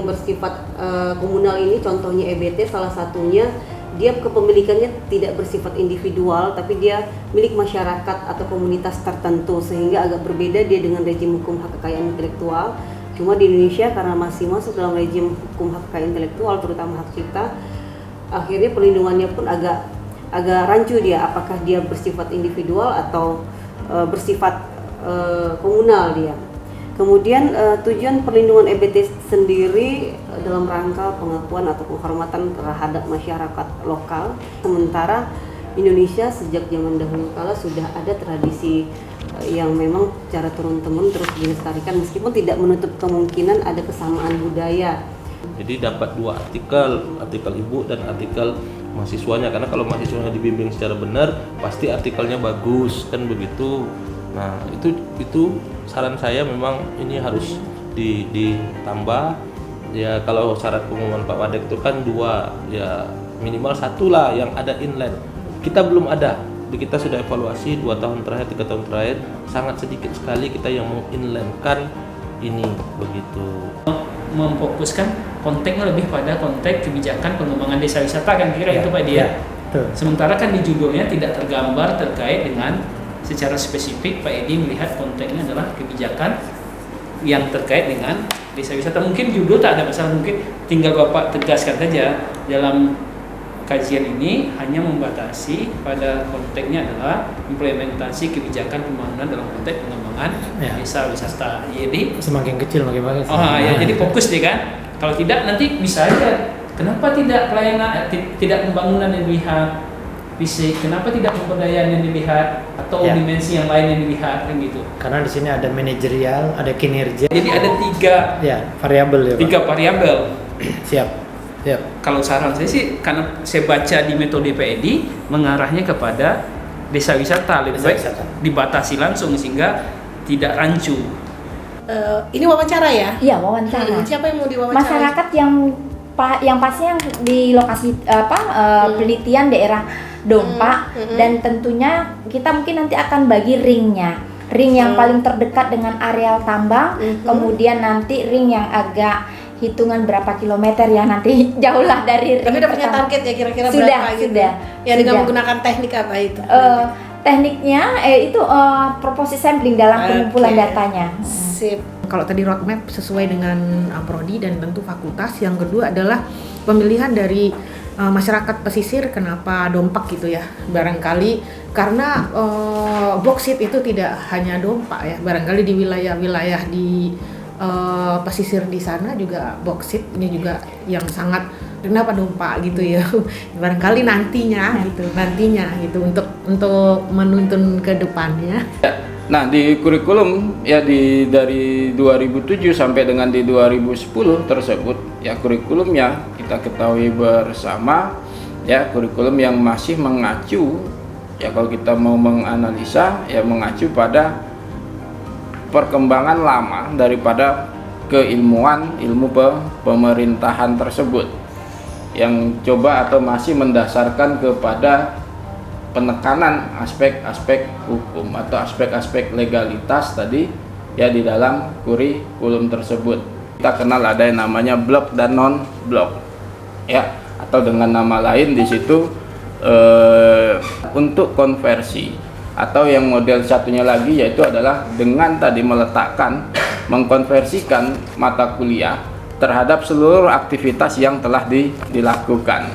bersifat komunal ini, contohnya EBT, salah satunya dia kepemilikannya tidak bersifat individual, tapi dia milik masyarakat atau komunitas tertentu, sehingga agak berbeda dia dengan rejim hukum hak kekayaan intelektual. Cuma di Indonesia karena masih masuk dalam rejim hukum hak kekayaan intelektual, terutama hak cipta, akhirnya perlindungannya pun agak rancu dia, apakah dia bersifat individual atau bersifat komunal dia. Kemudian tujuan perlindungan EBT sendiri dalam rangka pengakuan atau penghormatan terhadap masyarakat lokal. Sementara Indonesia sejak zaman dahulu kala sudah ada tradisi yang memang secara turun-temurun terus dilestarikan, meskipun tidak menutup kemungkinan ada kesamaan budaya. Jadi dapat dua artikel ibu dan artikel mahasiswanya, karena kalau mahasiswanya dibimbing secara benar pasti artikelnya bagus kan begitu. Nah itu saran saya memang ini harus ditambah ya. Kalau syarat pengumuman Pak Wadek itu kan 2 ya, minimal 1 lah yang ada inline. Kita belum ada, kita sudah evaluasi 2 tahun terakhir, 3 tahun terakhir sangat sedikit sekali kita yang menginline-kan ini begitu. Memfokuskan konteksnya lebih pada konteks kebijakan pengembangan desa wisata kan kira itu Pak Dia. Sementara kan di judulnya tidak tergambar terkait dengan secara spesifik Pak Edi melihat konteksnya adalah kebijakan yang terkait dengan desa wisata. Mungkin judul tak ada masalah, mungkin tinggal Bapak tegaskan saja dalam kajian ini hanya membatasi pada konteksnya adalah implementasi kebijakan pembangunan dalam konteks pengembangan desa wisata. Jadi semakin kecil makin bagus. Jadi fokus deh kan. Kalau tidak nanti bisa aja. Kenapa tidak pelayanan, tidak pembangunan yang dilihat, fisik, kenapa tidak pemberdayaan yang dilihat atau dimensi yang lain yang dilihat kan gitu. Karena di sini ada manajerial, ada kinerja. Jadi ada 3 variabel ya, Pak. 3 variabel. Siap. Kalau saran saya sih, karena saya baca di metode PED mengarahnya kepada desa wisata, lebih baik dibatasi langsung sehingga tidak rancu. Ini wawancara ya? Iya, wawancara. Siapa yang mau diwawancara? Masyarakat yang pastinya di lokasi penelitian daerah Dompa, dan tentunya kita mungkin nanti akan bagi ring yang paling terdekat dengan areal tambang, kemudian nanti ring yang agak hitungan berapa kilometer ya, nanti jauh lah dari ring. Tapi udah punya target ya kira-kira berapa gitu? Sudah. Ya dengan menggunakan teknik apa itu? Tekniknya itu proposi sampling dalam pengumpulan datanya. Sip. Kalau tadi roadmap sesuai dengan prodi dan tentu fakultas. Yang kedua adalah pemilihan dari masyarakat pesisir. Kenapa Dompak gitu ya? Barangkali karena boksit itu tidak hanya Dompak ya. Barangkali di wilayah-wilayah di pesisir di sana juga boksit ini juga yang sangat, kenapa Dompak gitu ya. Barangkali nantinya gitu untuk menuntun ke depannya. Nah, di kurikulum ya dari 2007 sampai dengan di 2010 tersebut ya, kurikulumnya kita ketahui bersama ya, kurikulum yang masih mengacu ya, kalau kita mau menganalisa ya, mengacu pada perkembangan lama daripada keilmuan ilmu pemerintahan tersebut, yang coba atau masih mendasarkan kepada penekanan aspek-aspek hukum atau aspek-aspek legalitas tadi ya di dalam kurikulum tersebut. Kita kenal ada yang namanya blok dan non blok ya, atau dengan nama lain di situ untuk konversi, atau yang model satunya lagi yaitu adalah dengan tadi mengkonversikan mata kuliah terhadap seluruh aktivitas yang telah dilakukan.